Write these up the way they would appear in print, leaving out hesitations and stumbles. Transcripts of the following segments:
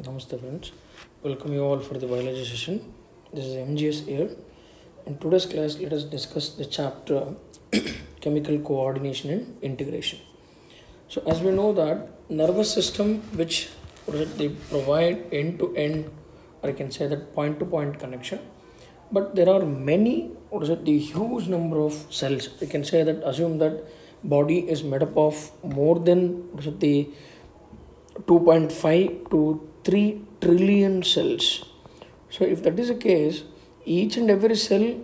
Namaste friends, welcome you all for the biology session. This is MGS here. In today's class, let us discuss the chapter chemical coordination and integration. So as we know that nervous system which they provide end to end, or I can say that point to point connection, but there are many the huge number of cells. We can say that assume that body is made up of more than the 2.5 to 3 trillion cells. So if that is the case, each and every cell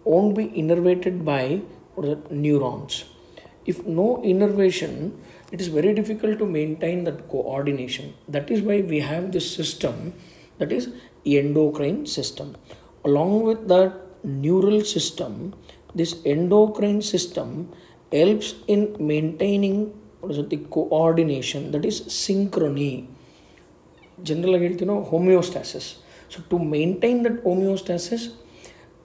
won't be innervated by neurons. If no innervation, it is very difficult to maintain that coordination. That is why we have this system, that is endocrine system. Along with that neural system, this endocrine system helps in maintaining the coordination, that is synchrony. Generally, homeostasis. So to maintain that homeostasis,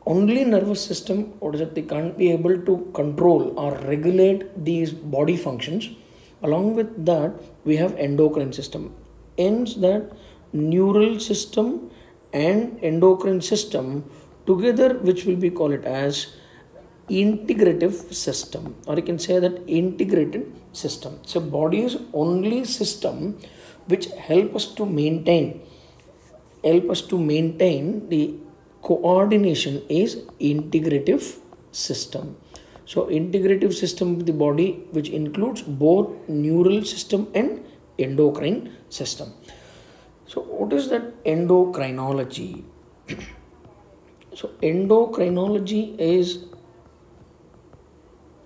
only nervous system they can't be able to control or regulate these body functions. Along with that, we have endocrine system. Hence that neural system and endocrine system together, which will be called it as integrative system, or you can say that integrated system. So body is only system which help us to maintain the coordination is integrative system. So integrative system of the body which includes both neural system and endocrine system. So what is that endocrinology? So endocrinology is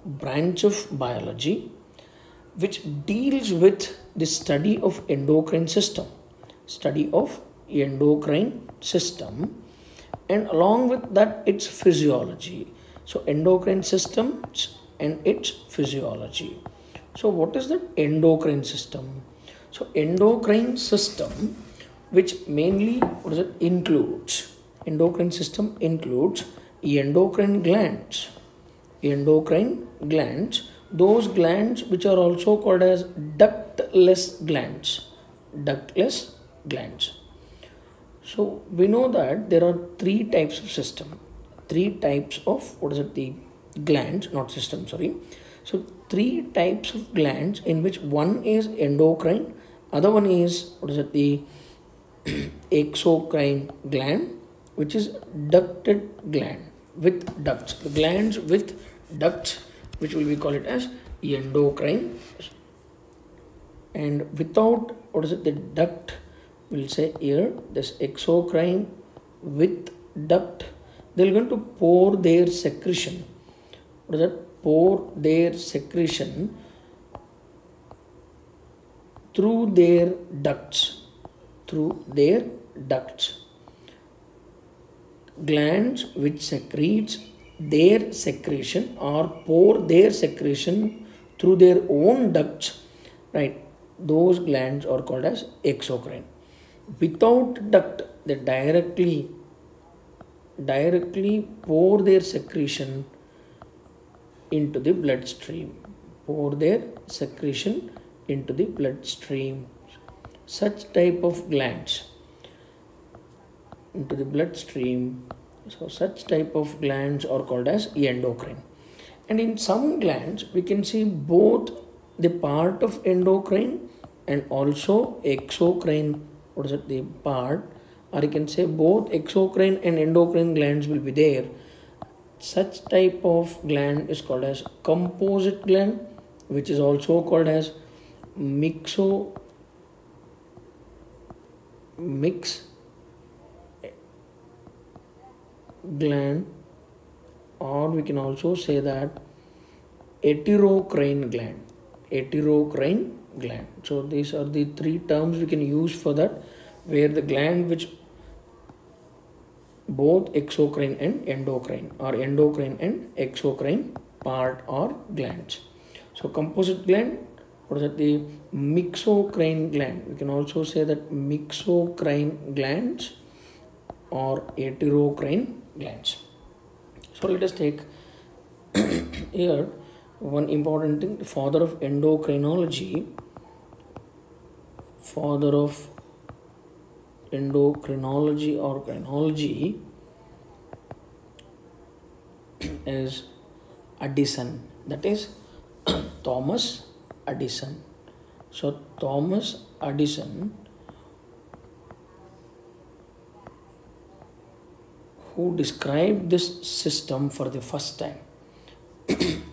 branch of biology which deals with the study of endocrine system, and along with that its physiology. So endocrine systems and its physiology. So what is the endocrine system? So endocrine system, which mainly includes endocrine glands, those glands which are also called as ductless glands. So we know that there are three types of the glands, not system, sorry. So three types of glands, in which one is endocrine, other one is the exocrine gland, which is ducted gland with ducts. The glands with ducts, which will be call it as endocrine, and without the duct, we'll say here this exocrine with duct, they're going to pour their secretion. Pour their secretion through their ducts. Glands which secretes their secretion or pour their secretion through their own ducts, right? Those glands are called as exocrine. Without duct, they directly pour their secretion into the bloodstream. Such type of glands into the bloodstream. So such type of glands are called as endocrine. And in some glands, we can see both the part of endocrine and also exocrine, the part, or you can say both exocrine and endocrine glands will be there. Such type of gland is called as composite gland, which is also called as mix gland, or we can also say that heterocrine gland. So these are the three terms we can use for that, where the gland which both exocrine and endocrine, or endocrine and exocrine part or glands. So composite gland, or that the mixocrine gland, we can also say that mixocrine glands or heterocrine glands. So let us take here one important thing. The father of endocrinology endocrinology or gynology is Addison, that is Thomas Addison. So Thomas Addison, who described this system for the first time.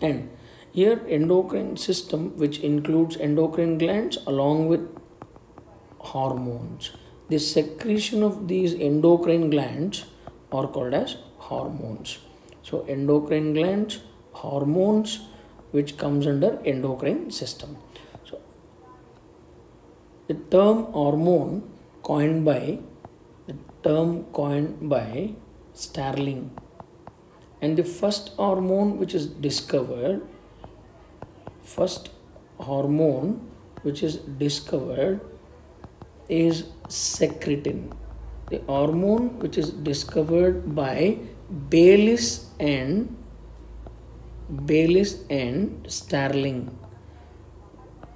And here endocrine system, which includes endocrine glands along with hormones. The secretion of these endocrine glands are called as hormones. So endocrine glands, hormones, which comes under endocrine system. So the term hormone coined by Starling, and the first hormone which is discovered is secretin. The hormone which is discovered by Baylis and Starling.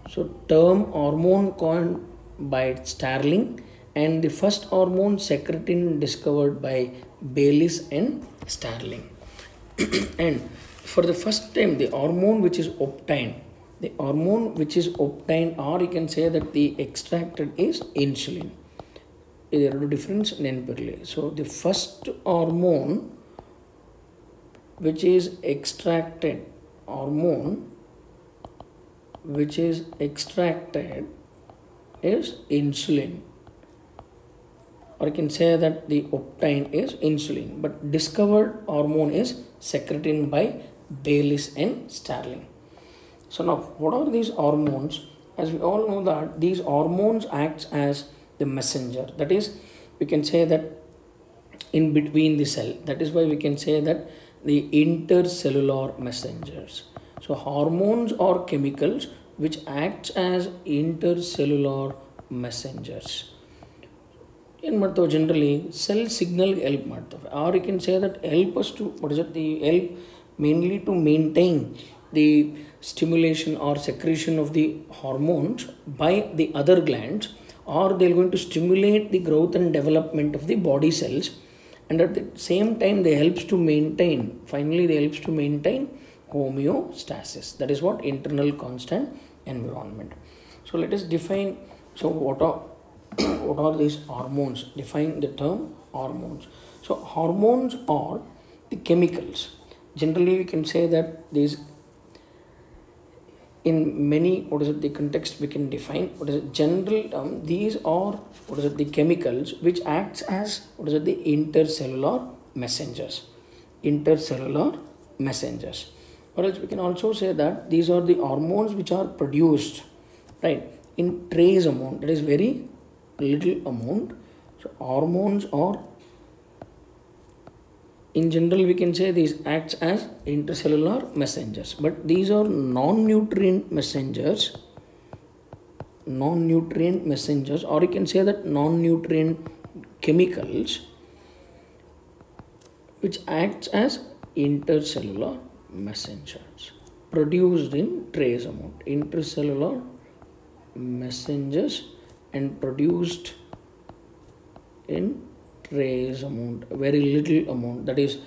So term hormone coined by Starling, and the first hormone secretin discovered by Baylis and Starling. And for the first time, the hormone which is obtained, or you can say that the extracted is insulin. There is difference. So the first hormone which is extracted is insulin, or you can say that the obtained is insulin, but discovered hormone is secretin by Baylis and Starling. So now, what are these hormones? As we all know that these hormones act as the messenger. That is, we can say that in between the cell. That is why we can say that the intercellular messengers. So hormones are chemicals which act as intercellular messengers. Generally cell signal help, or you can say that help us to help mainly to maintain the stimulation or secretion of the hormones by the other glands, or they're going to stimulate the growth and development of the body cells, and at the same time they helps to maintain homeostasis. That is what internal constant environment. So let us define. So what are these hormones? Define the term hormones. So hormones are the chemicals. Generally we can say that these, in many the context we can define general term, these are the chemicals which acts as the intercellular messengers. Or else we can also say that these are the hormones which are produced, right, in trace amount, that is very little amount. So hormones are, in general we can say these acts as intercellular messengers, but these are non-nutrient messengers, or you can say that non-nutrient chemicals which acts as intercellular messengers produced in trace amount. Intercellular messengers and produced in trace amount, very little amount. That is,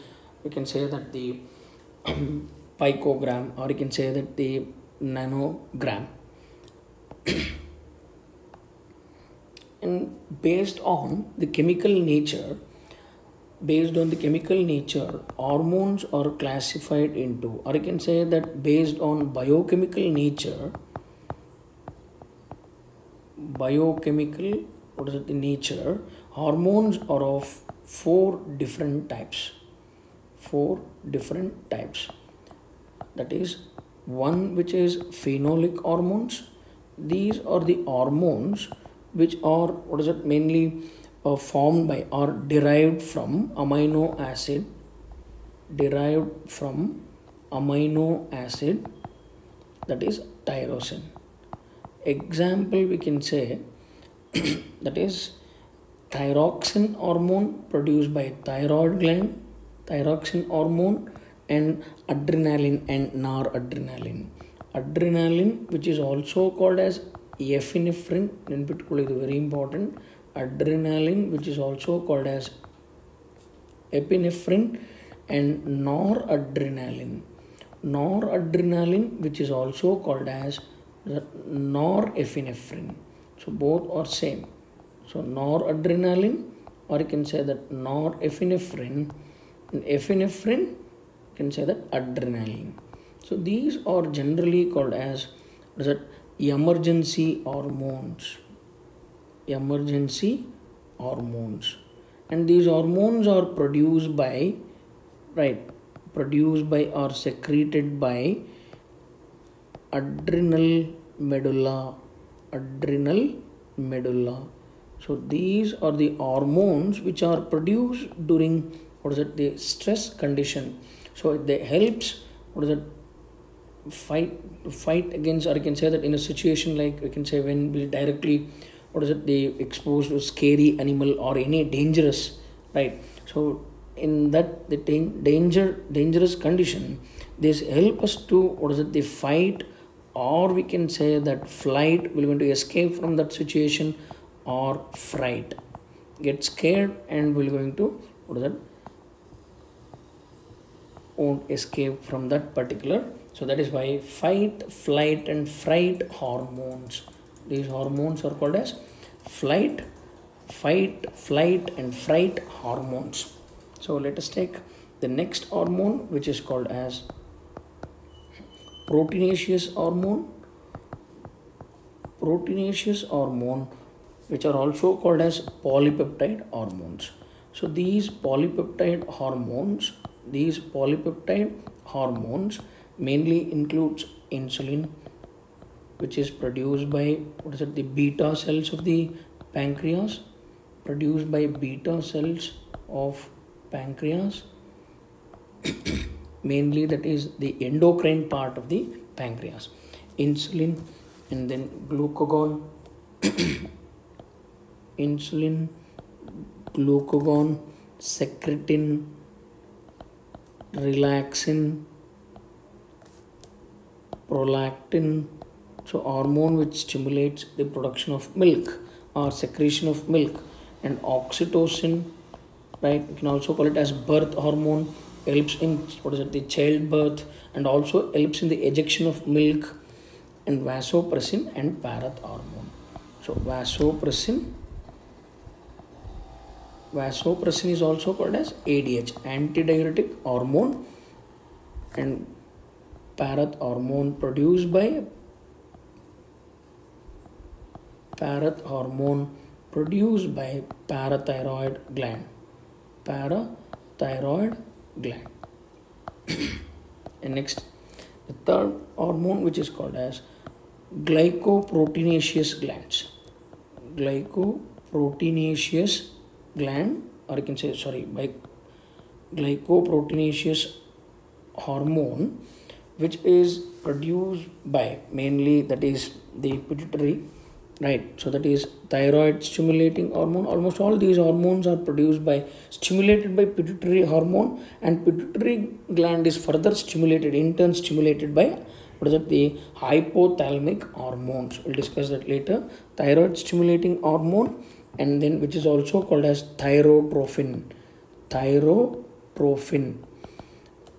we can say that the picogram, or you can say that the nanogram. And based on the chemical nature, hormones are classified into, or you can say that based on biochemical nature, hormones are of four different types. That is, one which is phenolic hormones. These are the hormones which are mainly formed by or derived from amino acid, that is tyrosine. Example we can say that is thyroxine hormone produced by thyroid gland, thyroxine hormone, and adrenaline and noradrenaline. Adrenaline, which is also called as epinephrine, very important. adrenaline, which is also called as epinephrine, and noradrenaline. Noradrenaline, which is also called as the norepinephrine. So both are same. So noradrenaline, or you can say that norepinephrine, and epinephrine, you can say that adrenaline. So these are generally called as what is that, emergency hormones. Emergency hormones. And these hormones are produced by, right, produced by or secreted by adrenal medulla. Adrenal medulla. So these are the hormones which are produced during what is it, the stress condition. So they helps what is it, fight against, or you can say that in a situation like we can say when we directly what is it, they exposed to scary animal or any dangerous, right? So in that the dangerous condition, this help us to what is it, the fight, or we can say that flight, we're going to escape from that situation, or fright, get scared, and we're going to what is that, won't escape from that particular. So that is why fight, flight, and fright hormones, these hormones are called as fight, flight, and fright hormones. So let us take the next hormone, which is called as proteinaceous hormone. Proteinaceous hormone, which are also called as polypeptide hormones. So these polypeptide hormones mainly includes insulin, which is produced by what is it, the beta cells of the pancreas, produced by beta cells of pancreas, mainly that is the endocrine part of the pancreas. Insulin, and then glucagon, insulin, glucagon, secretin, relaxin, prolactin. So hormone which stimulates the production of milk or secretion of milk, and oxytocin, right, you can also call it as birth hormone, helps in what is it, the childbirth, and also helps in the ejection of milk, and vasopressin and parath hormone. So vasopressin is also called as ADH, antidiuretic hormone, and parath hormone produced by parathyroid gland. And next, the third hormone, which is called as glycoproteinaceous gland, or you can say by glycoproteinaceous hormone, which is produced by mainly that is the pituitary, right? So that is thyroid stimulating hormone. Almost all these hormones are stimulated by pituitary hormone, and pituitary gland is further stimulated, in turn stimulated by what is it, the hypothalamic hormones. We'll discuss that later. Thyroid stimulating hormone, and then which is also called as thyrotrophin,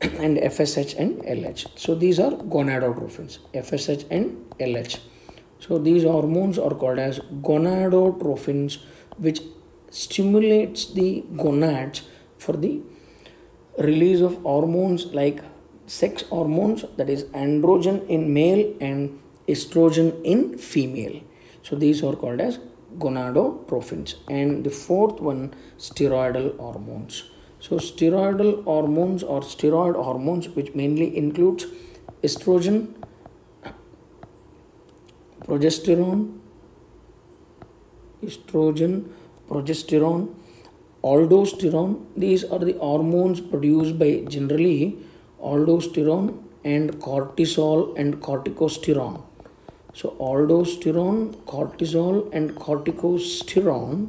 and FSH and LH. So these are gonadotrophins, FSH and LH. So these hormones are called as gonadotrophins, which stimulates the gonads for the release of hormones like sex hormones, that is androgen in male and estrogen in female. So these are called as gonadotrophins. And the fourth one, steroidal hormones. So steroidal hormones or steroid hormones, which mainly includes estrogen, progesterone, aldosterone. These are the hormones produced by generally aldosterone and cortisol and corticosterone. So aldosterone, cortisol, and corticosterone,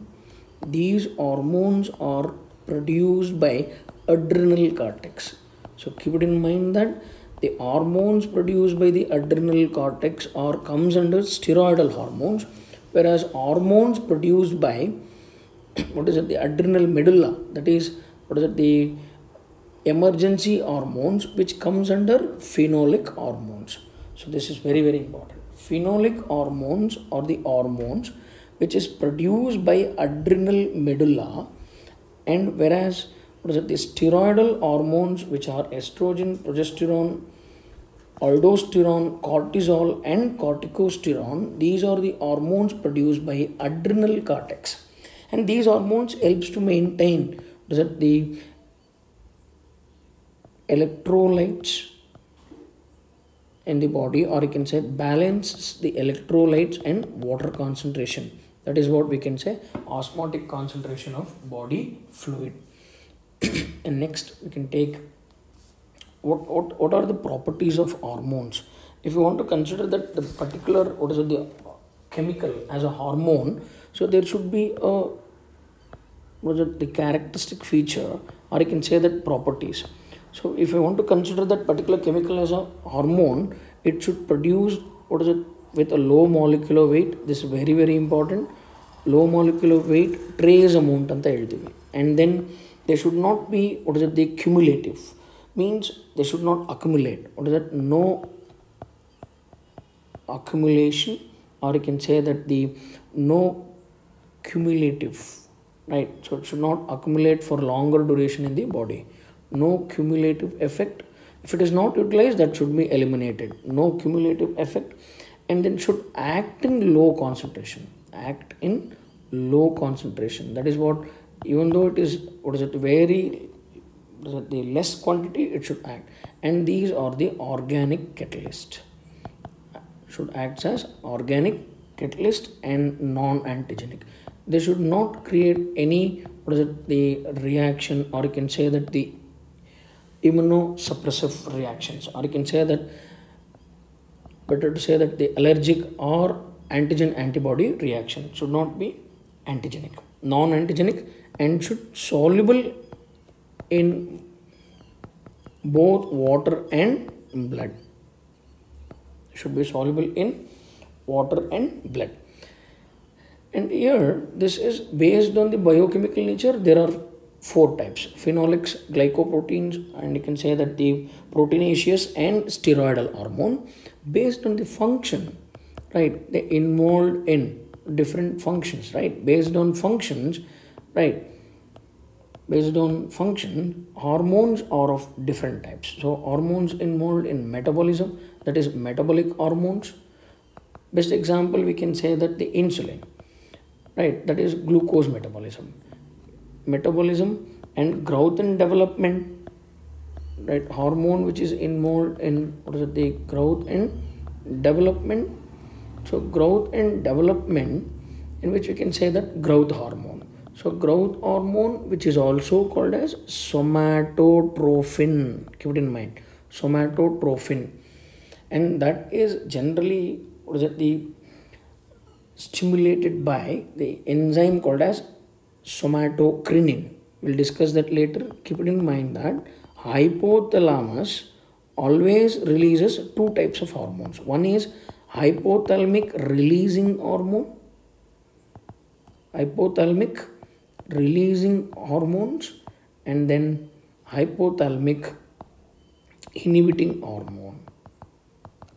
these hormones are produced by adrenal cortex. So keep it in mind that the hormones produced by the adrenal cortex comes under steroidal hormones, whereas hormones produced by what is it, the adrenal medulla, that is, what is it, the emergency hormones, which comes under phenolic hormones. So this is very, very important. Phenolic hormones are the hormones which is produced by adrenal medulla, and whereas what is it, the steroidal hormones, which are estrogen, progesterone, aldosterone, cortisol and corticosterone, these are the hormones produced by adrenal cortex, and these hormones helps to maintain what is it, the electrolytes in the body, or you can say balances the electrolytes and water concentration. That is what we can say osmotic concentration of body fluid. And next we can take what are the properties of hormones. If you want to consider that the particular what is it, the chemical as a hormone, so there should be a what is it, the characteristic feature, or you can say that properties. So if I want to consider that particular chemical as a hormone, it should produce what is it, with a low molecular weight. This is very, very important. Low molecular weight, trace amount anta ಹೇಳ್ತೀವಿ. And then they should not be what is it, the cumulative, means they should not accumulate. What is that? No accumulation, or you can say that the no cumulative, right? So it should not accumulate for longer duration in the body. No cumulative effect. If it is not utilized, that should be eliminated. No cumulative effect. And then should act in low concentration. Act in low concentration. That is what, even though it is what is it, very the less quantity, it should act. And these are the organic catalyst. Should act as organic catalyst and non-antigenic. They should not create any what is it, the reaction, or you can say that the immunosuppressive reactions, or you can say that, better to say that the allergic or antigen antibody reaction should not be antigenic, non-antigenic, and should soluble in both water and blood. Should be soluble in water and blood. And here this is based on the biochemical nature. There are 4 types: phenolics, glycoproteins, and you can say that the proteinaceous and steroidal hormone. Based on the function, right, they involved in different functions, right? Based on functions, right, based on function, hormones are of different types. So hormones involved in metabolism, that is metabolic hormones. Best example we can say that the insulin, right, that is glucose metabolism. And growth and development, right, hormone which is involved in what is it, the growth and development. So growth and development, in which we can say that growth hormone. So growth hormone, which is also called as somatotrophin, keep it in mind, somatotrophin, and that is generally what is it, the stimulated by the enzyme called as somatocrinin. We'll discuss that later. Keep it in mind that hypothalamus always releases 2 types of hormones. One is hypothalamic releasing hormone, hypothalamic releasing hormones, and then hypothalamic inhibiting hormone.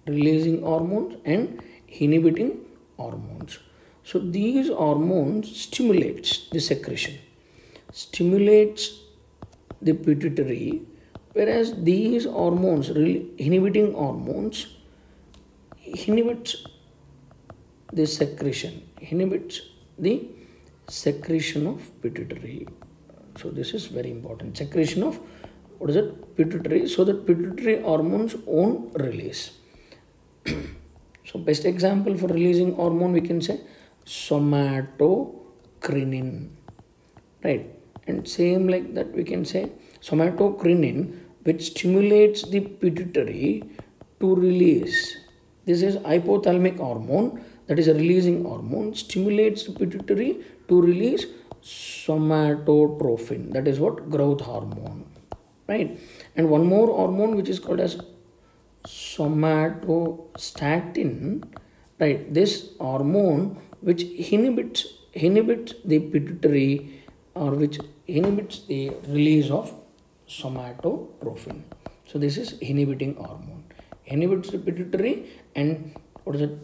Releasing hormones and inhibiting hormones. So these hormones stimulates the secretion, stimulates the pituitary, whereas these hormones, inhibiting hormones, inhibits the secretion, inhibits the secretion of pituitary. So this is very important, secretion of what is it, pituitary, so that pituitary hormones won't release. So best example for releasing hormone we can say somatocrinin, right? And same like that we can say somatocrinin, which stimulates the pituitary to release. This is hypothalamic hormone, that is a releasing hormone, stimulates the pituitary to release somatotrophin, that is what, growth hormone, right? And one more hormone which is called as somatostatin, right? This hormone which inhibits inhibits the pituitary, or which inhibits the release of somatotropin. So this is inhibiting hormone. Inhibits the pituitary and what is it?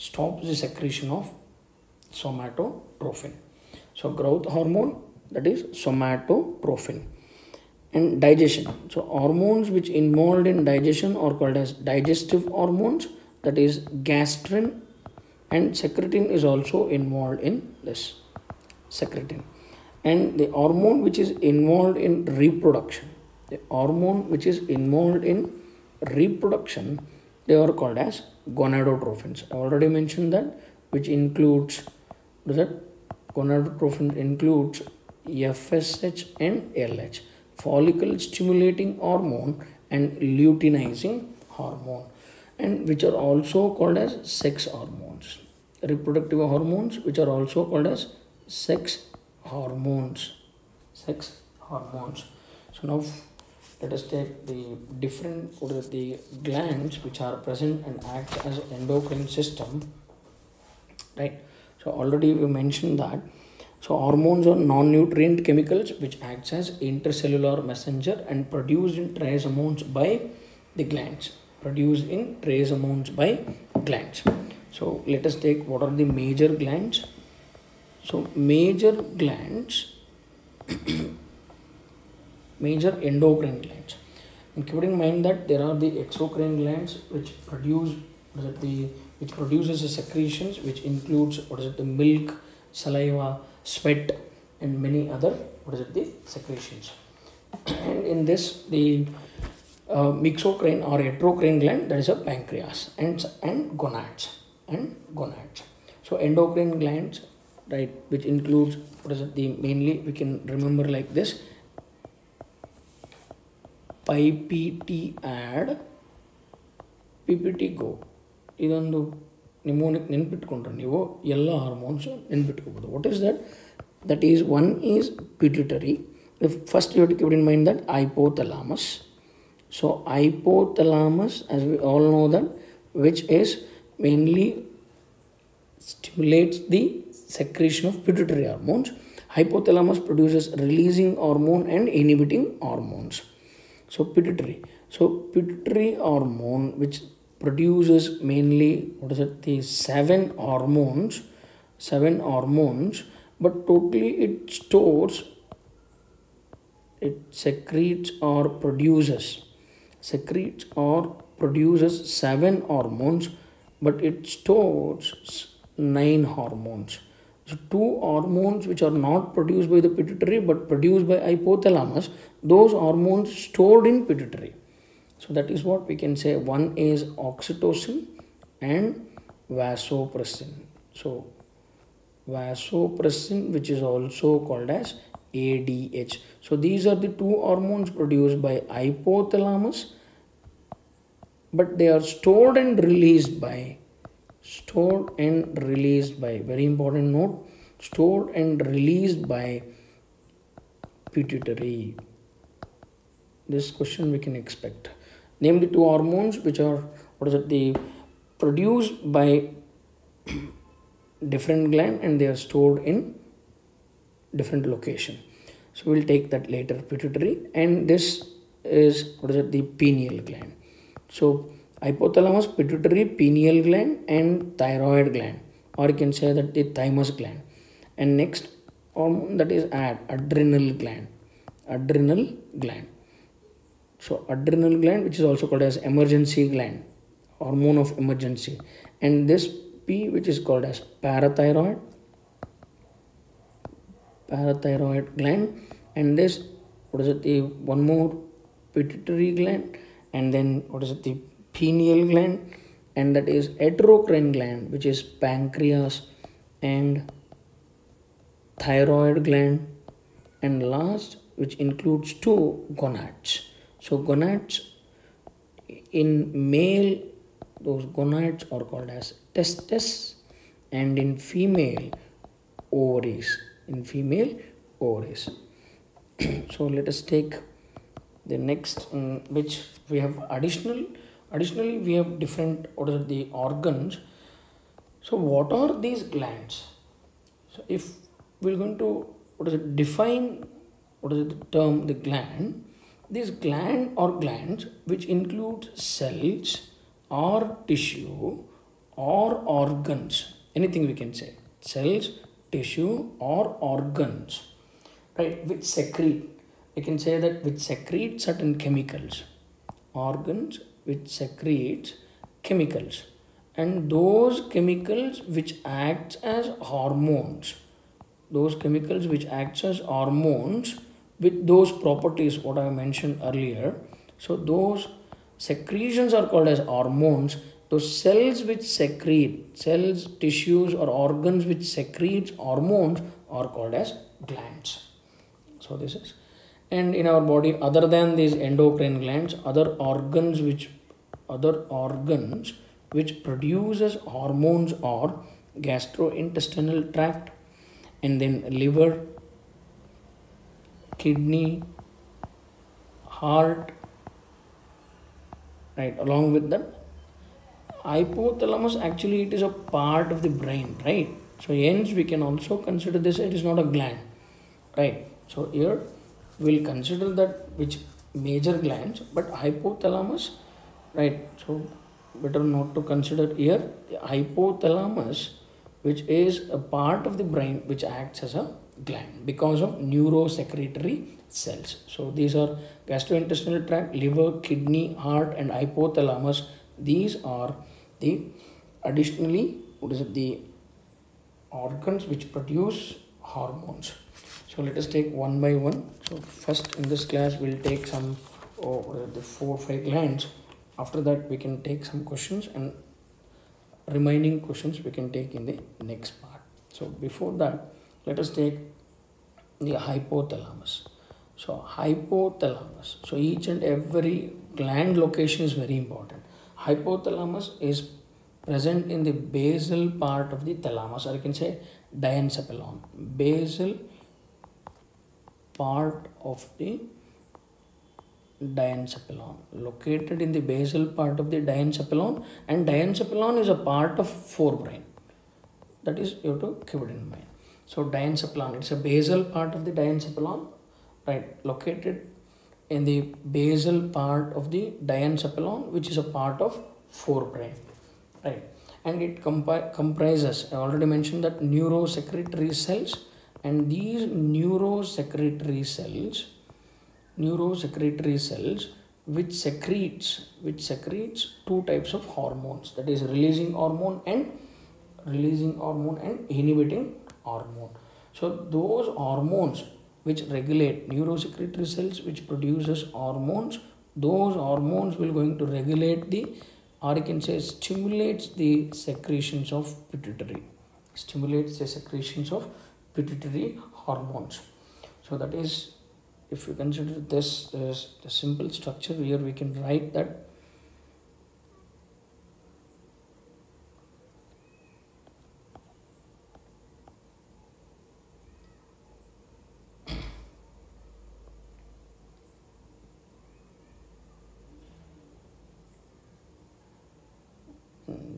Stops the secretion of somatotropin. So growth hormone, that is somatotropin. And digestion. So hormones which involved in digestion are called as digestive hormones, that is gastrin, and secretin is also involved in this secretin. And the hormone which is involved in reproduction, the hormone which is involved in reproduction, they are called as gonadotrophins. I already mentioned that, which includes, what is that? Gonadotrophin includes FSH and LH, follicle stimulating hormone and luteinizing hormone, and which are also called as sex hormones. Reproductive hormones which are also called as sex hormones. Sex hormones. So now let us take the different, or the glands which are present and act as endocrine system, right? So already we mentioned that. So hormones are non-nutrient chemicals which acts as intercellular messenger and produced in trace amounts by the glands. Produced in trace amounts by glands. So let us take what are the major glands. So major glands, major endocrine glands. And keeping in mind that there are the exocrine glands which produce which produces the secretions, which includes the milk, saliva, sweat, and many other the secretions. And in this, the mixocrine or heterocrine gland, that is a pancreas, and gonads. So endocrine glands, right, which includes mainly we can remember like this: PPT add, PPT go. ಇದೊಂದು mnemonic ನೆನ್ಪಿಟ್ಕೊಂಡ್ರೆ ನೀವು ಎಲ್ಲ hormones ನೆನ್ಪಿಟ್ಕೋಬೋದು. What is that? That is, one is pituitary. First you have to keep in mind that hypothalamus. So hypothalamus, as we all know that, which is mainly stimulates the secretion of pituitary hormones. Hypothalamus produces releasing hormone and inhibiting hormones. So pituitary. So pituitary hormone, which produces mainly the seven hormones, but totally it stores, it secretes or produces seven hormones, but it stores 9 hormones. So 2 hormones which are not produced by the pituitary but produced by hypothalamus, those hormones stored in pituitary. So that is what we can say. One is oxytocin and vasopressin. So vasopressin, which is also called as ADH. So these are the 2 hormones produced by hypothalamus, but they are stored and released by, very important note, stored and released by pituitary. This question we can expect. Name the 2 hormones which are produced by different gland and they are stored in different location. So we'll take that later. Pituitary, and this is the pineal gland. So hypothalamus, pituitary, pineal gland, and thyroid gland, or you can say that the thymus gland. And next hormone, that is adrenal gland. So adrenal gland, which is also called as emergency gland, hormone of emergency. And this P, which is called as parathyroid gland. And this, the one more pituitary gland, and then the pineal gland, and that is heterocrine gland, which is pancreas and thyroid gland, and last, which includes 2 gonads. So gonads, in male, those gonads are called as testes, and in female, ovaries. So let us take the next, which we have additionally we have different the organs. So what are these glands? So if we're going to define what is the term the gland. This gland or glands which include cells or tissue or organs, anything we can say, cells, tissue or organs, right, which secrete, we can say that which secrete certain chemicals, organs which secrete chemicals, and those chemicals which act as hormones, those chemicals which acts as hormones with those properties what I mentioned earlier. So those secretions are called as hormones. Those cells which secrete, cells, tissues or organs which secrete hormones are called as glands. So this is, and in our body other than these endocrine glands, other organs which produces hormones are gastrointestinal tract, and then liver, kidney, heart, right. Along with that, hypothalamus, actually it is a part of the brain, right? So hence we can also consider this, it is not a gland, right? So here we'll consider that which major glands, but hypothalamus, right? So better not to consider here the hypothalamus, which is a part of the brain which acts as a gland because of neurosecretory cells. So these are gastrointestinal tract, liver, kidney, heart and hypothalamus. These are the additionally the organs which produce hormones. So let us take one by one. So first in this class we'll take some the 4 or 5 glands. After that we can take some questions, and remaining questions we can take in the next part. So before that, let us take the hypothalamus. So hypothalamus, so each and every gland location is very important. Hypothalamus is present in the basal part of the thalamus, or you can say diencephalon, basal part of the diencephalon, located in the basal part of the diencephalon, and diencephalon is a part of forebrain. That is, you have to keep it in mind. So diencephalon, it's a basal part of the diencephalon, right, located in the basal part of the diencephalon, which is a part of forebrain, right, and it comprises, I already mentioned that, neurosecretory cells, and these neurosecretory cells which secretes 2 types of hormones, that is releasing hormone and inhibiting hormone. So those hormones which regulate, neurosecretory cells which produces hormones, those hormones will going to regulate the, or you can say stimulates the secretions of pituitary, hormones. So that is, if you consider this as the simple structure, here we can write that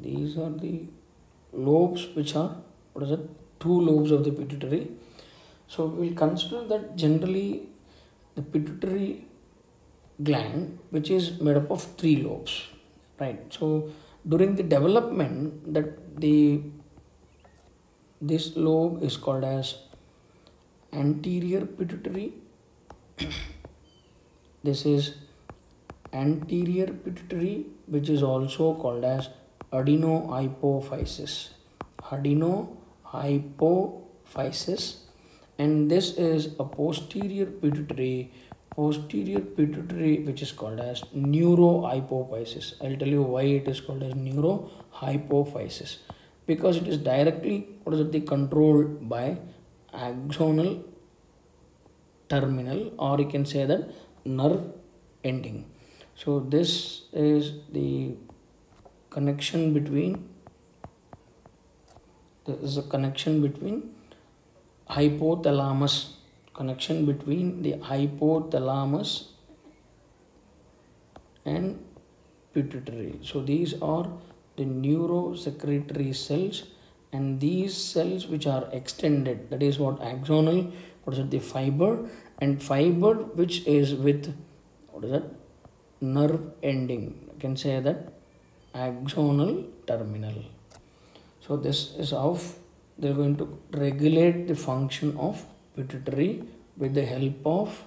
these are the lobes which are, 2 lobes of the pituitary. So we'll consider that generally the pituitary gland, which is made up of 3 lobes, right? So during the development, this lobe is called as anterior pituitary. This is anterior pituitary, which is also called as adenohypophysis, and this is a posterior pituitary, which is called as neurohypophysis. I'll tell you why it is called as neurohypophysis, because it is directly controlled by axonal terminal, or you can say that nerve ending. So this is the connection between, hypothalamus, between the hypothalamus and pituitary. So these are the neurosecretory cells, and these cells which are extended, that is what axonal, what is it, the fiber, and fiber which is with, what is that, nerve ending, you can say that axonal terminal. So this is how they're going to regulate the function of pituitary with the help of,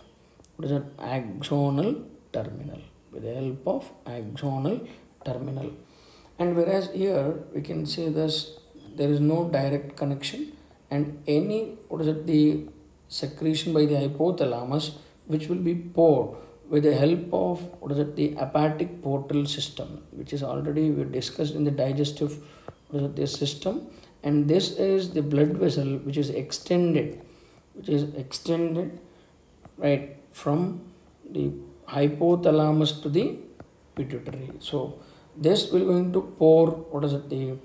what is that, axonal terminal, with the help of axonal terminal. And whereas here we can say this, there is no direct connection, and any, what is it, the secretion by the hypothalamus which will be poured with the help of, what is it, the hepatic portal system, which is already we discussed in the digestive, what is it, this system. And this is the blood vessel which is extended, right, from the hypothalamus to the pituitary. So this will going to pour, what is it, the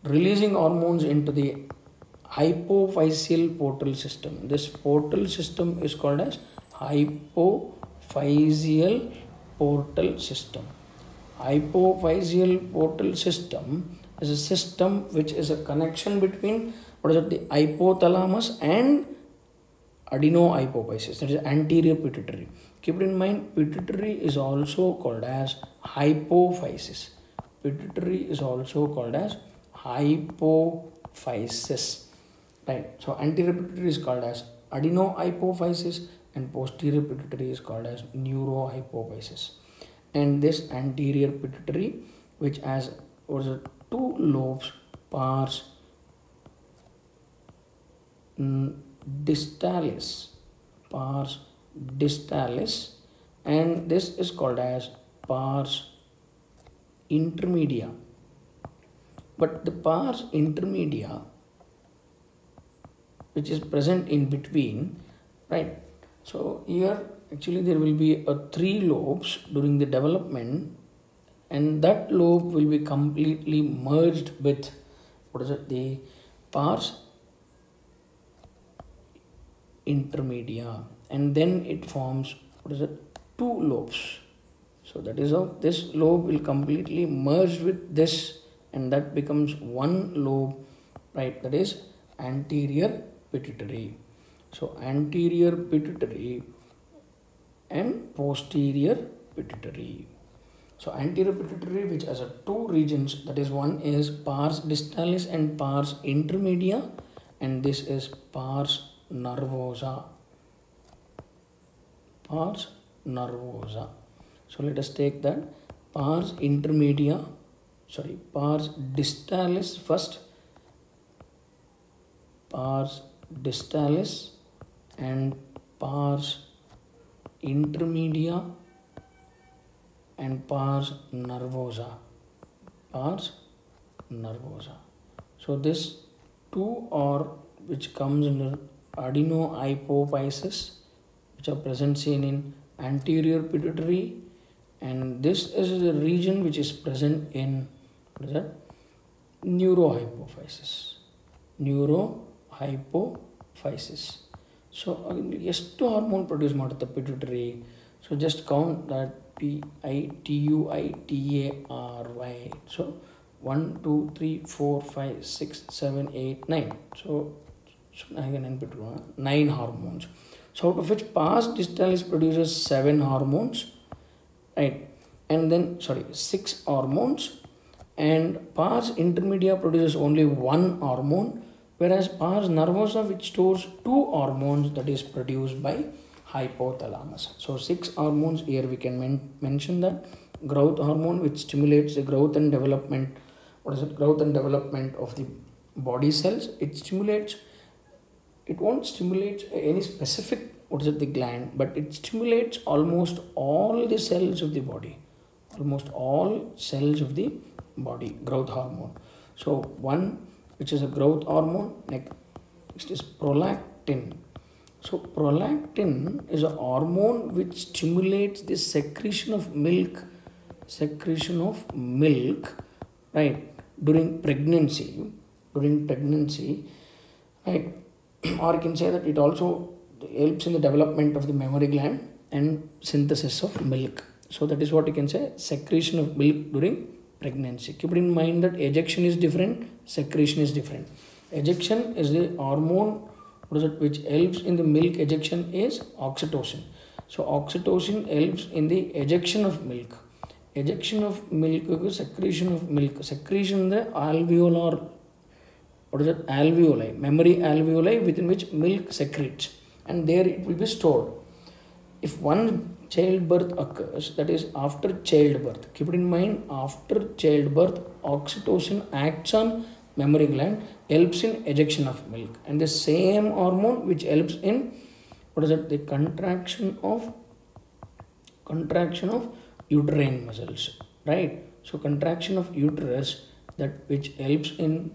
releasing hormones into the hypophyseal portal system. This portal system is called as hypophyseal portal system. Hypophyseal portal system is a system which is a connection between, what is it, the hypothalamus and adenohypophysis, that is anterior pituitary. Keep it in mind, pituitary is also called as hypophysis. Pituitary is also called as hypophysis, right? So anterior pituitary is called as adenohypophysis and posterior pituitary is called as neurohypophysis. And this anterior pituitary, which has, what is it, two lobes, pars distalis, and this is called as pars intermedia. But the pars intermedia, which is present in between, right? So here actually there will be three lobes during the development, and that lobe will be completely merged with, what is it, the pars intermedia, and then it forms, what is it, two lobes. So that is how this lobe will completely merge with this, and that becomes one lobe, right? That is anterior pituitary. So anterior pituitary and posterior pituitary. So anterior pituitary, which has two regions, that is one is pars distalis and pars intermedia, and this is pars nervosa. Pars nervosa. So let us take that pars intermedia, pars distalis first, pars distalis and pars intermedia and pars nervosa. Pars nervosa. So this two are which comes under adenohypophysis, which are present seen in anterior pituitary, and this is the region which is present in, what is that, neurohypophysis. Neurohypophysis. So ಎಷ್ಟು hormone produce ಮಾಡುತ್ತೆ pituitary? So just count that PITUITARY. So 1 2 3 4 5 6 7 8 9. So ಹಾಗೆ ನೆನ್ಪಿಟ್ರು 9 hormones. So out of which pars distalis produces 7 hormones, right? And then 6 hormones, and pars intermedia produces only 1 hormone, whereas pars nervosa, which stores 2 hormones, that is produced by hypothalamus. So 6 hormones here we can mention that growth hormone, which stimulates the growth and development. What is it? Growth and development of the body cells. It won't stimulate any specific, what is it, the gland, but it stimulates almost all the cells of the body. Almost all cells of the body, growth hormone. So one, which is a growth hormone, next is prolactin. So prolactin is a hormone which stimulates the secretion of milk, right, during pregnancy, right? Or you can say that it also helps in the development of the mammary gland and synthesis of milk. So that is what you can say, secretion of milk during pregnancy. Keep it in mind that ejection is different, secretion is different. ejection is the hormone, what is it, which helps in the milk ejection is oxytocin. So oxytocin helps in the ejection of milk. Ejection of milk, secretion of milk, secretion in the alveolar, what is it, alveoli, memory alveoli within which milk secretes, and there it will be stored. If one childbirth occurs, that is after childbirth, keep it in mind, after childbirth, oxytocin acts on mammary gland, helps in ejection of milk, and the same hormone which helps in, what is it, the contraction of uterine muscles, right? So contraction of uterus, that which helps in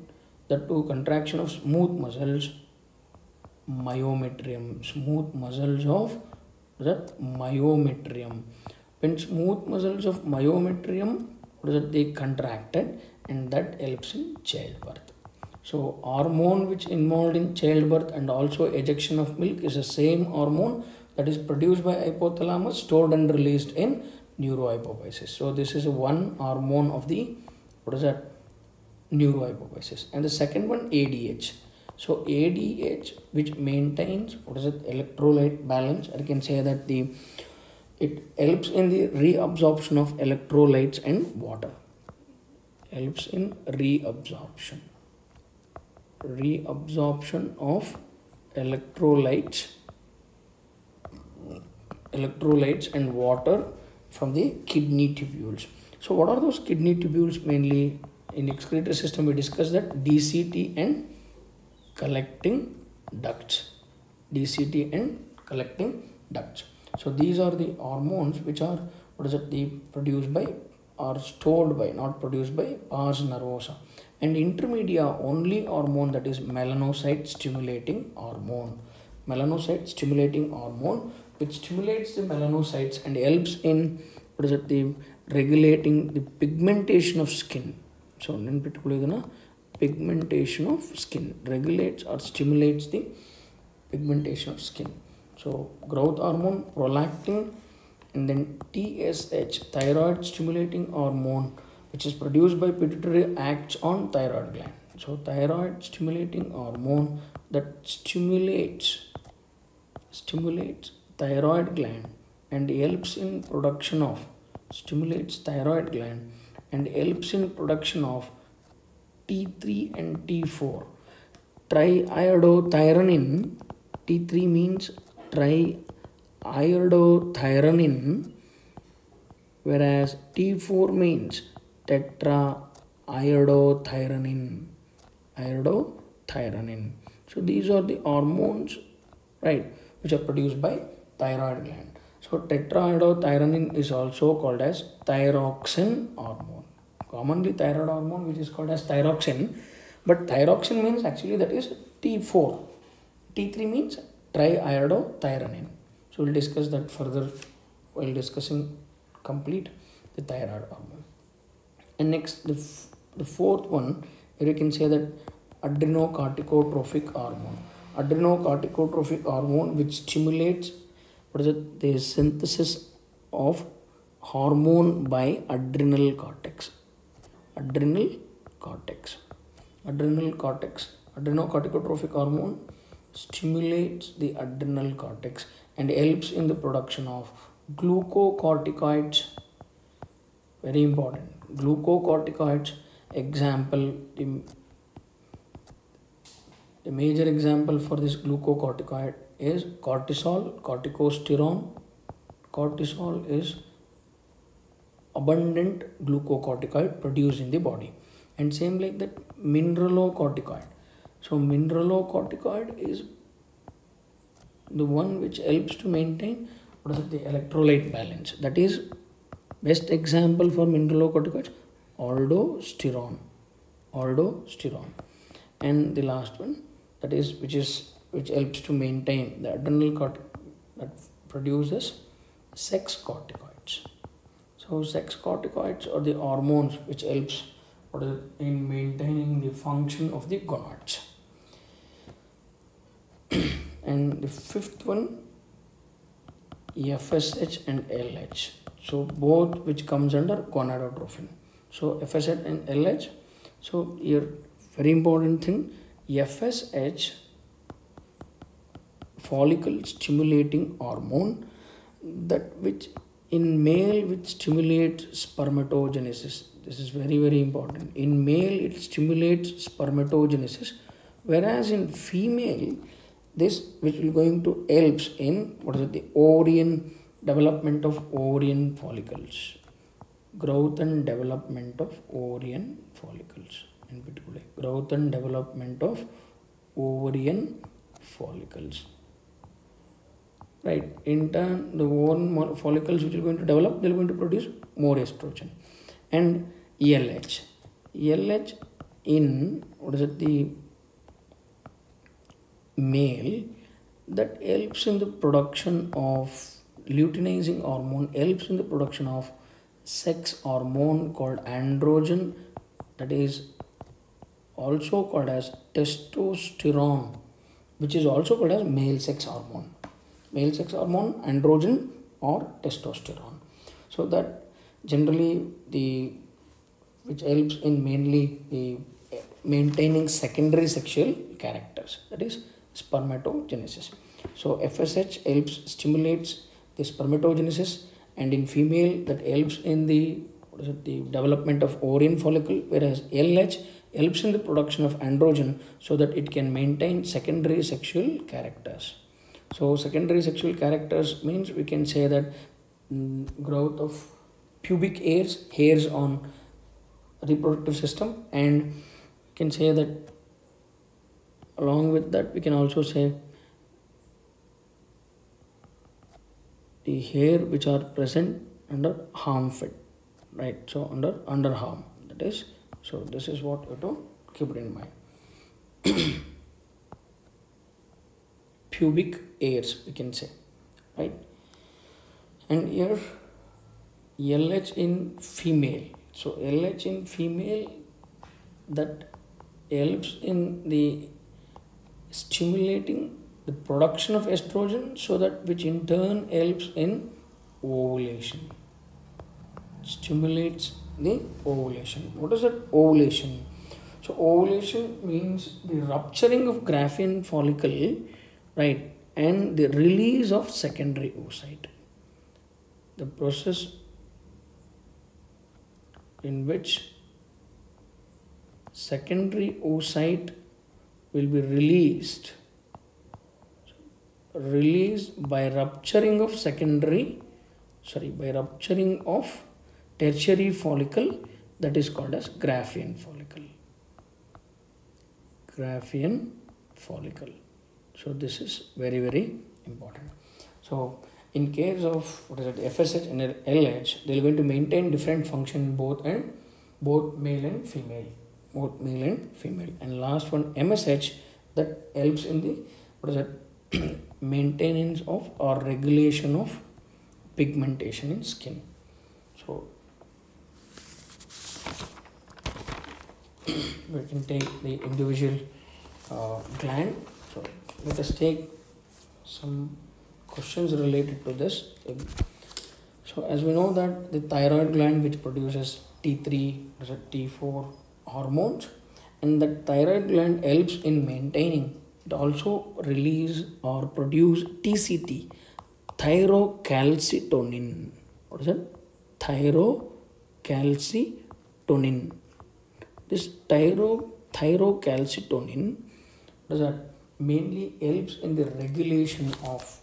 that to contraction of smooth muscles, myometrium, smooth muscles of that myometrium. When smooth muscles of myometrium, what is it, they contracted, and that helps in childbirth. So hormone which involved in childbirth and also ejection of milk is the same hormone that is produced by hypothalamus, stored and released in neurohypophysis. So this is one hormone of the, what is that, neurohypophysis. And the second one, ADH. So ADH, which maintains, what is it, electrolyte balance. I can say that it helps in the reabsorption of electrolytes and water. Helps in reabsorption of electrolytes and water from the kidney tubules. So what are those kidney tubules? Mainly in excretory system we discussed that DCT and collecting ducts. So these are the hormones which are, what is it, they produced by or stored by, not produced by, pars nervosa. And intermedia only hormone, that is melanocyte stimulating hormone. Melanocyte stimulating hormone which stimulates the melanocytes and helps in, what is it, the regulating the pigmentation of skin. So in particular, pigmentation of skin, regulates or stimulates the pigmentation of skin. So growth hormone, prolactin, and then TSH, thyroid stimulating hormone, which is produced by pituitary, acts on thyroid gland. So thyroid stimulating hormone that stimulates thyroid gland and helps in production of, stimulates thyroid gland and helps in production of T3 and T4. Triiodothyronine, T3 means triiodothyronine, whereas T4 means tetraiodothyronine. So these are the hormones, right, which are produced by thyroid gland. So tetraiodothyronine is also called as thyroxine hormone. Commonly thyroid hormone which is called as thyroxine, but thyroxine means actually that is T4. T3 means triiodothyronine. So we'll discuss that further while discussing complete the thyroid hormone. And next, the fourth one, here you can say that adrenocorticotropic hormone. Adrenocorticotropic hormone which stimulates, what is it, the synthesis of hormone by adrenal cortex. Adrenocorticotropic hormone stimulates the adrenal cortex and helps in the production of glucocorticoids. Very important. Glucocorticoids, example, the major example for this glucocorticoid is cortisol, corticosterone. Cortisol is abundant glucocorticoid produced in the body, and same like that mineralocorticoid. So mineralocorticoid is the one which helps to maintain, what is it, the electrolyte balance. That is best example for mineralocorticoids, aldosterone. And the last one, that is which helps to maintain the adrenal cortex, that produces sex corticoids. So sex corticoids are the hormones which helps, what is it, in maintaining the function of the gonads. And the fifth one, FSH and LH. So both which comes under gonadotrophin. So FSH and LH. So here very important thing, FSH, follicle stimulating hormone, that which in male which stimulates spermatogenesis. This is very, very important. In male it stimulates spermatogenesis, whereas in female this which will going to helps in the ovarian development of ovarian follicles, growth and development of ovarian follicles, in particular growth and development of ovarian follicles. Right, in turn the ovarian follicles which are going to develop, they are going to produce more estrogen. And LH in the male, that helps in the production of luteinizing hormone, helps in the production of sex hormone called androgen, that is also called as testosterone, which is also called as male sex hormone, androgen or testosterone. So that generally which helps in mainly the maintaining secondary sexual characters, that is spermatogenesis. So FSH stimulates the spermatogenesis, and in female that helps in the development of ovarian follicle, whereas LH helps in the production of androgen so that it can maintain secondary sexual characters. So secondary sexual characters means we can say that growth of pubic hairs on reproductive system, and we can say that along with that we can also say the hair which are present under armpit, right? So under arm, that is, so this is what you have to keep it in mind. Pubic hairs we can say, right? And here LH in female. So LH in female, that helps in the stimulating the production of estrogen, so that which in turn helps in ovulation, stimulates the ovulation. What is that ovulation? So ovulation means the rupturing of Graafian follicle, right, and the release of secondary oocyte. The process in which secondary oocyte will be released by rupturing of tertiary follicle, that is called as Graafian follicle. So this is very, very important. So in case of FSH and LH, they are going to maintain different function both male and female. And last one, MSH, that helps in the maintenance of or regulation of pigmentation in skin. So we can take the individual gland. So let us take some questions related to this. So as we know that the thyroid gland which produces T3, T4 hormones, and the thyroid gland helps in maintaining, it also release or produce TCT, thyrocalcitonin. What is it? Thyrocalcitonin. This thyrocalcitonin, what is that? Mainly helps in the regulation of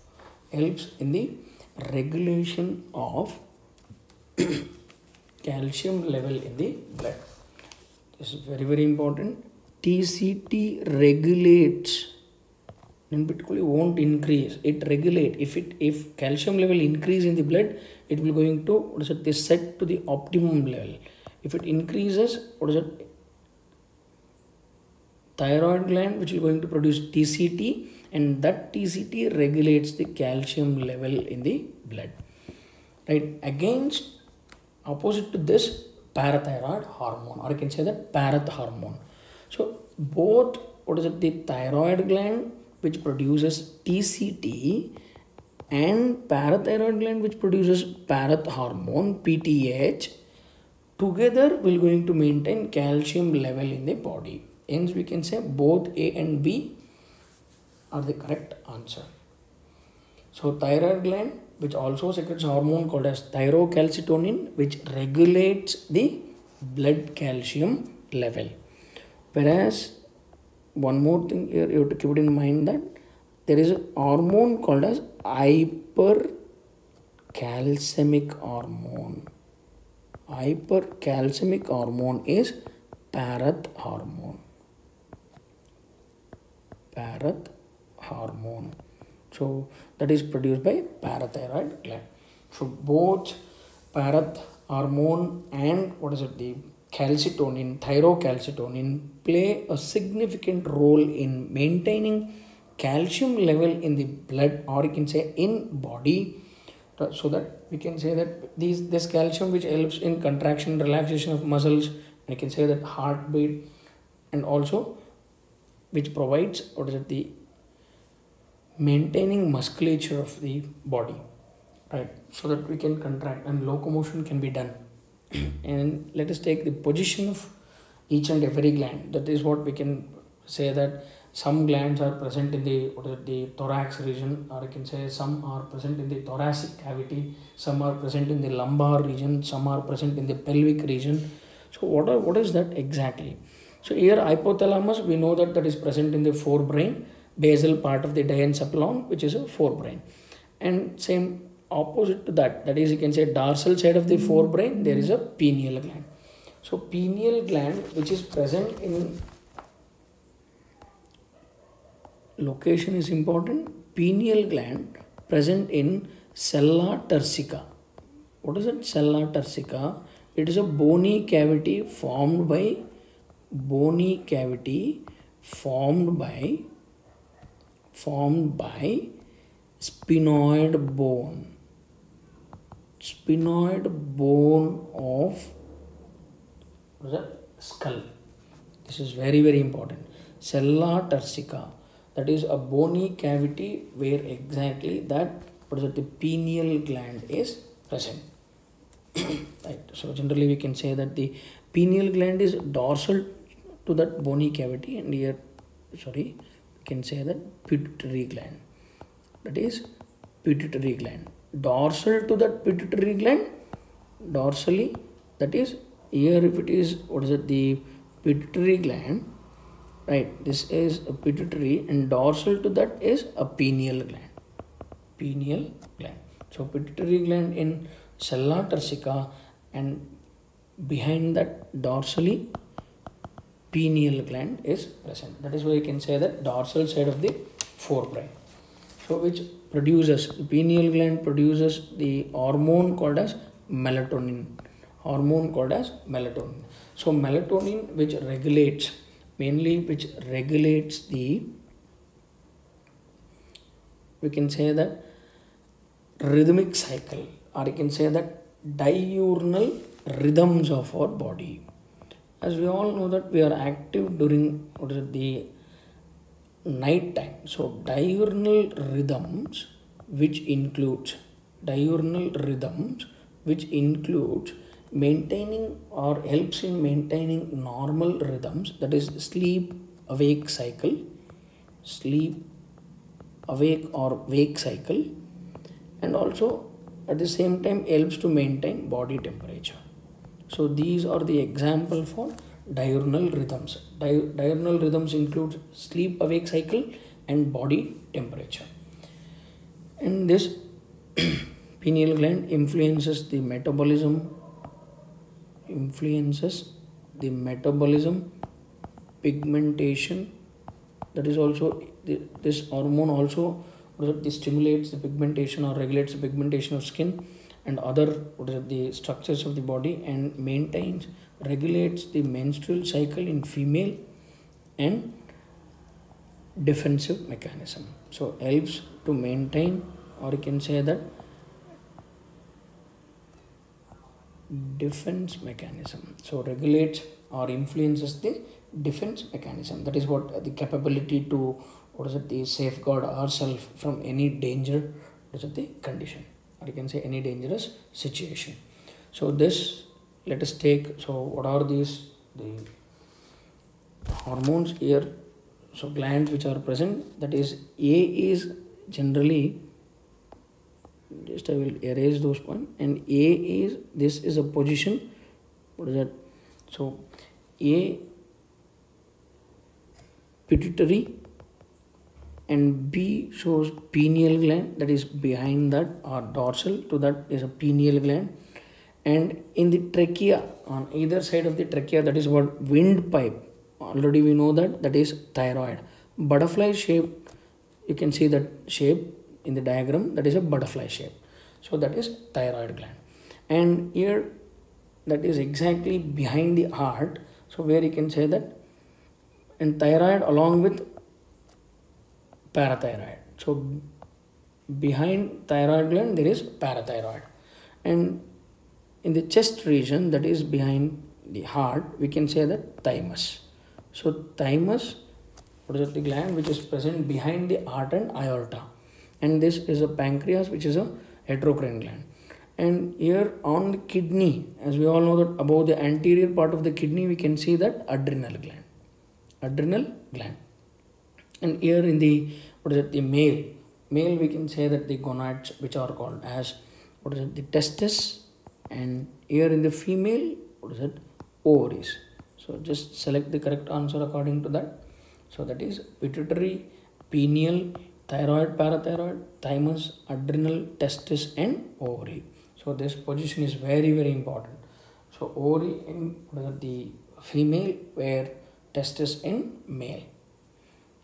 calcium level in the blood. This is very, very important. TCT regulates, in particular won't increase, it regulates. If calcium level increase in the blood, it will going to set to the optimum level. If it increases, thyroid gland which is going to produce TCT, and that TCT regulates the calcium level in the blood, right? Against, opposite to this, parathyroid hormone, or I can say that parath hormone. So both the thyroid gland which produces TCT and parathyroid gland which produces parath hormone PTH together will going to maintain calcium level in the body. Hence we can say both A and B are the correct answer. So thyroid gland, which also secretes hormone called as thyrocalcitonin, which regulates the blood calcium level. Whereas one more thing here you have to keep it in mind, that there is a hormone called as hypercalcemic hormone. Hypercalcemic hormone is Parath hormone. Parath hormone. So that is produced by parathyroid gland. So both Parath hormone and the calcitonin, thyrocalcitonin, play a significant role in maintaining calcium level in the blood, or you can say in body, so that we can say that this calcium which helps in contraction, relaxation of muscles, and you can say that heartbeat, and also which provides the maintaining musculature of the body, right, so that we can contract and locomotion can be done. And let us take the position of each and every gland. That is what we can say, that some glands are present in the thorax region, or you can say some are present in the thoracic cavity, some are present in the lumbar region, some are present in the pelvic region. So what is that exactly? So here hypothalamus, we know that is present in the forebrain, basal part of the diencephalon, which is a forebrain. And same opposite to that is, you can say, dorsal side of the forebrain, there is a pineal gland. So pineal gland, which is present in, location is important, pineal gland present in sella turcica. What is it? Sella turcica. It is a bony cavity formed by sphenoid bone of skull. This is very, very important. Sella turcica, that is a bony cavity where exactly that the pineal gland is present. Right. So generally we can say that the pineal gland is dorsal to that bony cavity, and here we can say that pituitary gland, that is pituitary gland, dorsal to that pituitary gland, dorsally, that is here, if it is the pituitary gland, right, this is a pituitary, and dorsal to that is a pineal gland. So pituitary gland in sella turcica, and behind that dorsally pineal gland is present. That is why you can say that dorsal side of the forebrain. So which produces, pineal gland produces the hormone called as melatonin. So melatonin, which regulates the, we can say that, rhythmic cycle, or you can say that diurnal rhythms of our body. As we all know that we are active during the night time. So diurnal rhythms, which includes maintaining or helps in maintaining normal rhythms, that is sleep awake or wake cycle, and also at the same time helps to maintain body temperature. So these are the example for diurnal rhythms. Diurnal rhythms include sleep awake cycle and body temperature. And this pineal gland influences the metabolism, pigmentation. That is also this hormone also stimulates the pigmentation or regulates the pigmentation of skin and other the structures of the body, and regulates the menstrual cycle in female, and defensive mechanism. So helps to maintain, or you can say that defense mechanism. So regulates or influences the defense mechanism. That is what the capability to the safeguard ourselves from any danger, the condition, or you can say any dangerous situation. So this, let us take, so what are these, the hormones here, so glands which are present, that is A is generally, just I will erase those points, and A is, this is a position, what is that, so A pituitary, and B shows pineal gland, that is behind that, or dorsal to that is a pineal gland. And in the trachea, on either side of the trachea, that is what windpipe, already we know that, that is thyroid. Butterfly shape, you can see that shape in the diagram, that is a butterfly shape, so that is thyroid gland. And here, that is exactly behind the heart, so where you can say that, and thyroid along with parathyroid, so behind thyroid gland there is parathyroid. And in the chest region, that is behind the heart, we can say that thymus. So thymus, what is the gland which is present behind the heart and aorta, and this is a pancreas, which is a heterocrine gland. And here on the kidney, as we all know that above the anterior part of the kidney, we can see that adrenal gland. And here in the, what is it, the male, we can say that the gonads, which are called as, what is it, the testis. And here in the female, what is it, ovaries. So just select the correct answer according to that. So that is pituitary, pineal, thyroid, parathyroid, thymus, adrenal, testis and ovary. So this position is very, very important. So ovary in, what is it, the female, where testis in male.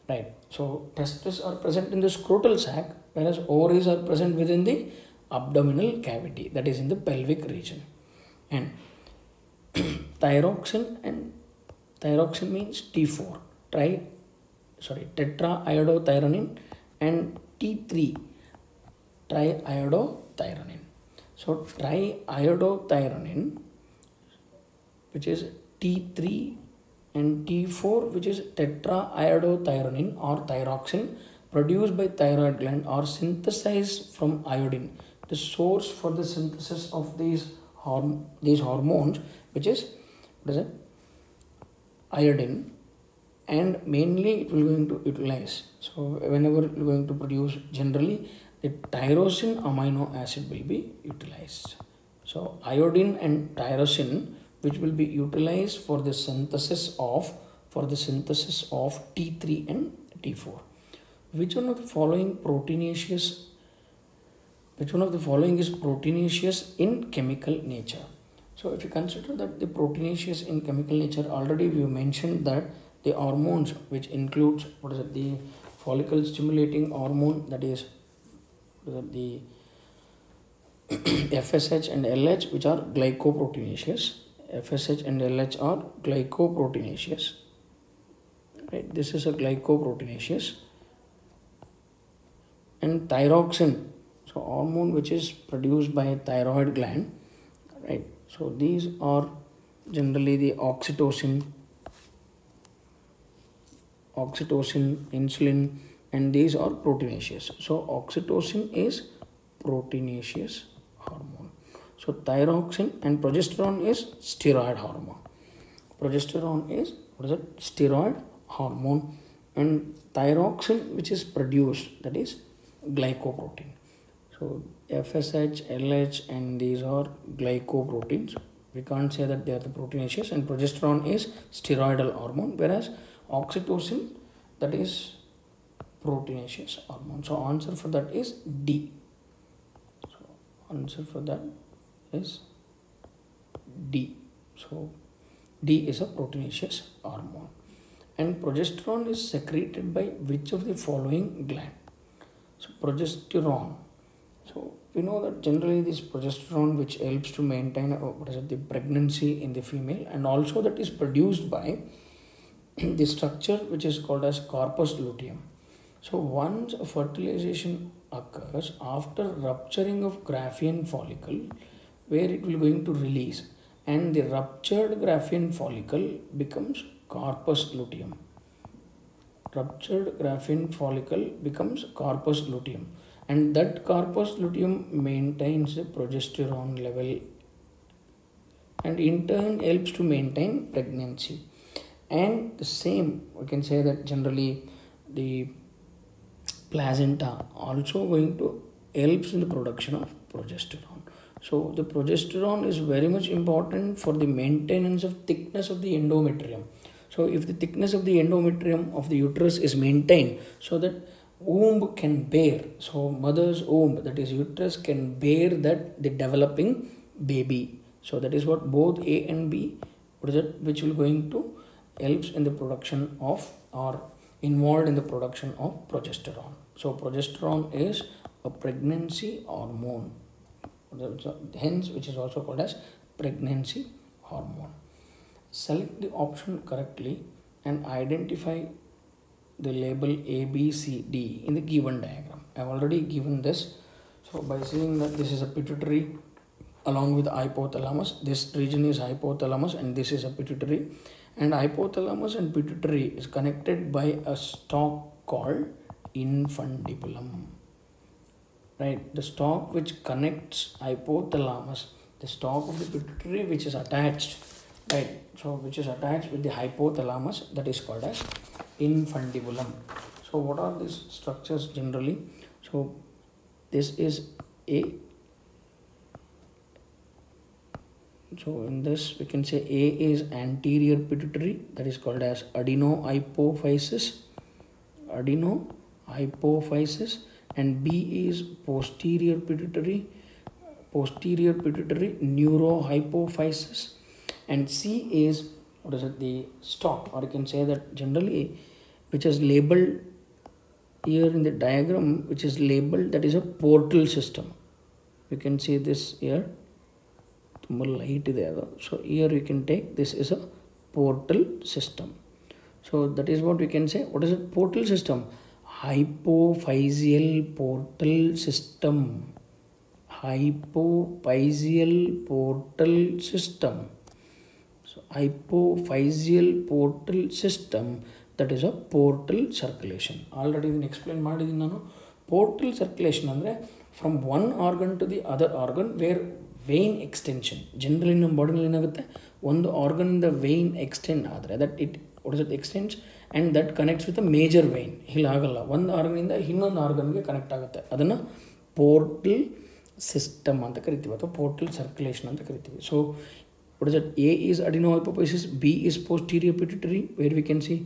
Right. So testes are present in the scrotal sac, whereas ovaries are present within the abdominal cavity, that is in the pelvic region. And thyroxine, and thyroxine means T4, tetraiodothyronine, and T3, triiodothyronine. So triiodothyronine, which is T3, and T4, which is tetraiodothyronine or thyroxine, produced by thyroid gland or synthesized from iodine. The source for the synthesis of these hormones, which is, what is it, iodine, and mainly it will going to utilize. So whenever you are going to produce, generally the tyrosine amino acid will be utilized. So iodine and tyrosine, which will be utilized for the synthesis of T3 and T4. Which one of the following is proteinaceous in chemical nature? So if you consider that the proteinaceous in chemical nature, already we mentioned that the hormones, which includes, what is it, the follicle stimulating hormone, that is the FSH and LH, which are glycoproteinaceous. FSH and LH are glycoproteinaceous. Right, this is a glycoproteinaceous. And thyroxine, so hormone which is produced by thyroid gland, right? So these are generally the oxytocin, insulin, and these are proteinaceous. So oxytocin is proteinaceous hormone. So thyroxine and progesterone is steroid hormone. Progesterone is, what is it, steroid hormone, and thyroxine, which is produced, that is glycoprotein. So FSH, LH, and these are glycoproteins. We can't say that they are the proteinaceous. And progesterone is steroidal hormone, whereas oxytocin, that is proteinaceous hormone. So answer for that is D. So answer for that is D. So D is a proteinaceous hormone. And progesterone is secreted by which of the following gland? So progesterone. So we know that generally this progesterone, which helps to maintain the pregnancy in the female, and also that is produced by the structure which is called as corpus luteum. So once a fertilization occurs after rupturing of Graafian follicle, where it will going to release, and the ruptured Graafian follicle becomes corpus luteum. Ruptured Graafian follicle becomes corpus luteum, and that corpus luteum maintains the progesterone level and in turn helps to maintain pregnancy. And the same, we can say that generally the placenta also going to helps in the production of progesterone. So the progesterone is very much important for the maintenance of thickness of the endometrium. So if the thickness of the endometrium of the uterus is maintained, so that womb can bear, so mother's womb, that is uterus, can bear that the developing baby. So that is what both A and B, what is it, which will going to helps in the production of, or involved in the production of progesterone. So progesterone is a pregnancy hormone, hence which is also called as pregnancy hormone. Select the option correctly and identify the label A, B, C, D in the given diagram. I have already given this. So by saying that this is a pituitary along with hypothalamus, this region is hypothalamus and this is a pituitary, and hypothalamus and pituitary is connected by a stalk called infundibulum. Right, the stalk which connects hypothalamus, the stalk of the pituitary which is attached, right, so which is attached with the hypothalamus, that is called as infundibulum. So what are these structures generally? So this is A. So in this we can say A is anterior pituitary, that is called as adenohypophysis, and B is posterior pituitary neurohypophysis, and C is, what is it, the stalk, or you can say that generally which is labeled here in the diagram, which is labeled, that is a portal system. You can see this here, light there. So here you can take, this is a portal system. So that is what we can say. What is a portal system? Hypophyseal portal system. Hypophyseal portal system. So hypophyseal portal system, that is a portal circulation. Already explained ಮಾಡಿದ್ದೀನಿ ನಾನು. Portal circulation ಅಂದರೆ from one organ to the other organ where vein extension. Generally ನಮ್ಮ ಬಾಡಿನಲ್ಲಿ ಏನಾಗುತ್ತೆ, ಒಂದು ಆರ್ಗನಿಂದ vein extend ಆದರೆ that it, what is it, extends and that connects with a major vein. ಇಲ್ಲಿ ಆಗಲ್ಲ, ಒಂದು ಆರ್ಗನಿಂದ ಇನ್ನೊಂದು ಆರ್ಗನ್ಗೆ ಕನೆಕ್ಟ್ ಆಗುತ್ತೆ, ಅದನ್ನು ಪೋರ್ಟಲ್ ಸಿಸ್ಟಮ್ ಅಂತ ಕರಿತೀವಿ ಅಥವಾ ಪೋರ್ಟಲ್ ಸರ್ಕ್ಯುಲೇಷನ್ ಅಂತ ಕರಿತೀವಿ. So what is it, A is adenohypophysis, B is posterior pituitary, where we can see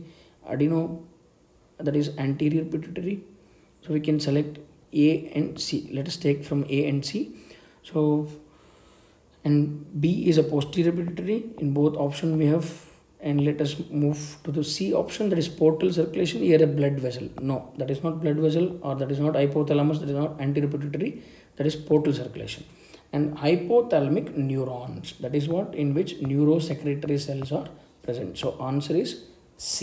adeno, that is anterior pituitary. So we can select A and C. Let us take from A and C. So and B is a posterior pituitary in both option we have, and let us move to the C option, that is portal circulation. Here a blood vessel, no, that is not blood vessel, or that is not hypothalamus, that is not anterior pituitary, that is portal circulation. And hypothalamic neurons, that is what, in which neurosecretory cells are present. So answer is C.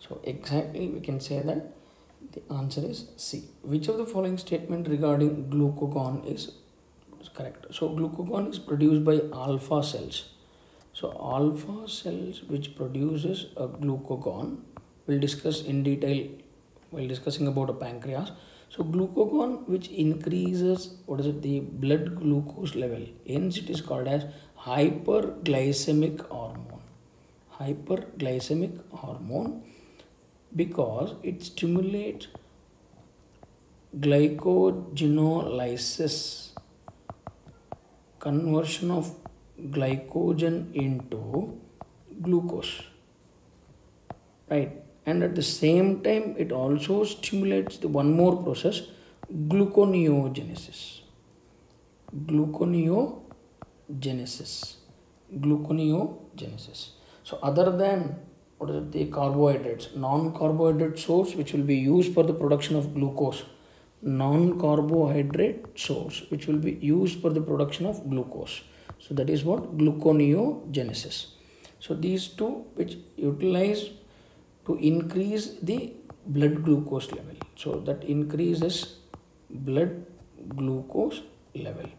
So exactly we can say that the answer is C. Which of the following statement regarding glucagon is correct? So glucagon is produced by alpha cells. So alpha cells which produces a glucagon, we'll discuss in detail while discussing about a pancreas. So glucagon which increases, what is it, the blood glucose level, hence it is called as hyperglycemic hormone. Hyperglycemic hormone because it stimulates glycogenolysis, conversion of glycogen into glucose, right? And at the same time it also stimulates the one more process, gluconeogenesis. So other than, what is it, the carbohydrates, non-carbohydrate source which will be used for the production of glucose, non-carbohydrate source which will be used for the production of glucose. So that is what, gluconeogenesis. So these two which utilize to increase the blood glucose level. So that increases blood glucose level.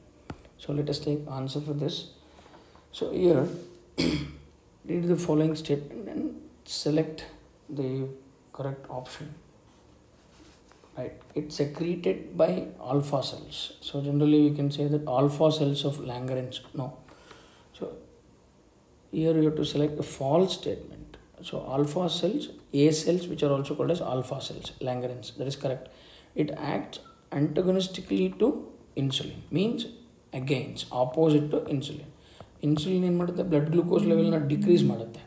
So let us take answer for this. So here read the following statement and select the correct option. Right, it's secreted by alpha cells. So generally we can say that alpha cells of Langerhans. No. So here you have to select a false statement. So alpha cells, A cells, which are also called as alpha cells, Langerhans, that is correct. It acts antagonistically to insulin, means against, opposite to insulin. Insulin ಏನು ಮಾಡುತ್ತೆ, blood glucose ಲೆವೆಲ್ನ decrease ಮಾಡುತ್ತೆ,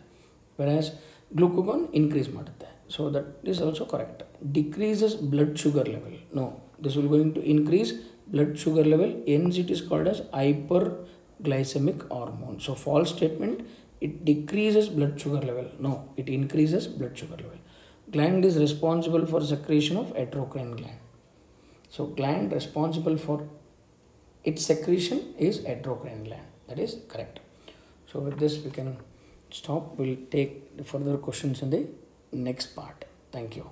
ವೆರಾಸ್ glucagon increase ಮಾಡುತ್ತೆ. So that is also correct. Decreases blood sugar level. No, this will going to increase blood sugar level. Hence it is called as hyperglycemic hormone. So false statement, it decreases blood sugar level. No, it increases blood sugar level. Gland is responsible for secretion of endocrine gland. So gland responsible for its secretion is endocrine gland. That is correct. So with this we can stop. We'll take further questions in the next part. Thank you.